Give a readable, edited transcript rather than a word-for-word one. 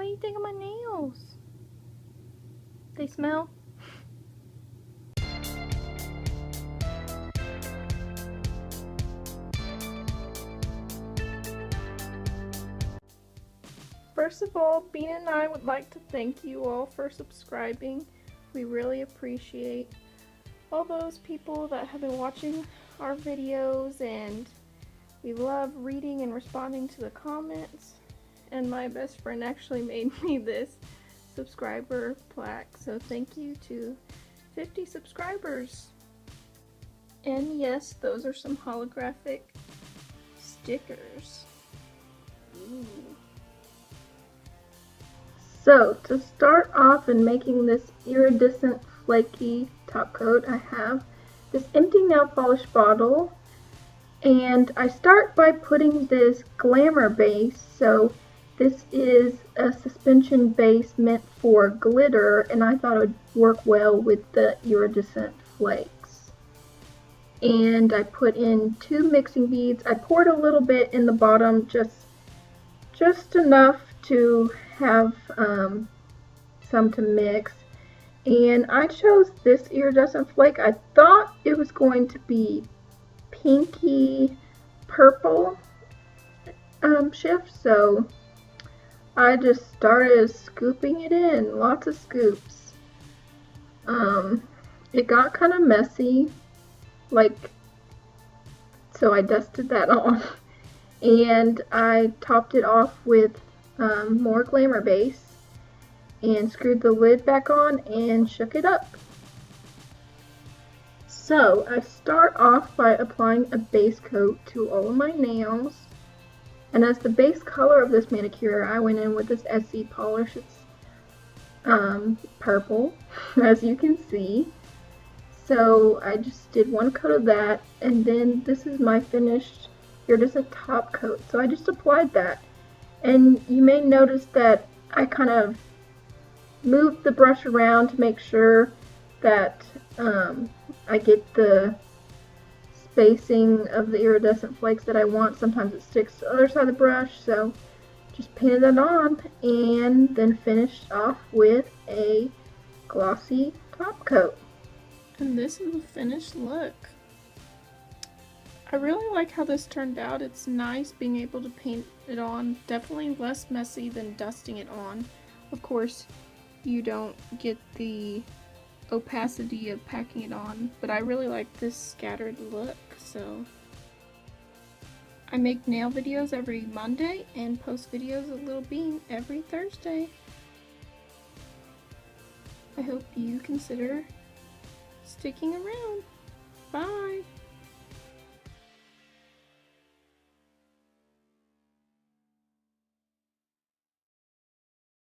do you think of my nails? They smell? First of all, Bean and I would like to thank you all for subscribing. We really appreciate all those people that have been watching our videos, and we love reading and responding to the comments. And my best friend actually made me this subscriber plaque, so thank you to 50 subscribers. And yes, those are some holographic stickers. Ooh. So, to start off in making this iridescent flaky top coat, I have this empty nail polish bottle, and I start by putting this glamour base. So this is a suspension base meant for glitter, and I thought it would work well with the iridescent flakes. And I put in 2 mixing beads. I poured a little bit in the bottom, just enough to have some to mix. And I chose this iridescent flake. I thought it was going to be pinky purple shift, so I just started scooping it in, lots of scoops. It got kind of messy, so I dusted that off, and I topped it off with more glamour base and screwed the lid back on and shook it up. So I start off by applying a base coat to all of my nails, and as the base color of this manicure, I went in with this SC polish. It's purple, as you can see. So I just did 1 coat of that, and then this is my finished iridescent top coat. So I just applied that, and you may notice that I kind of moved the brush around to make sure that I get the spacing of the iridescent flakes that I want. Sometimes it sticks to the other side of the brush, so just painted that on and then finished off with a glossy top coat. And this is the finished look. I really like how this turned out. It's nice being able to paint it on. Definitely less messy than dusting it on. Of course, you don't get the opacity of packing it on, but I really like this scattered look. So I make nail videos every Monday and post videos of Little Bean every Thursday. I hope you consider sticking around.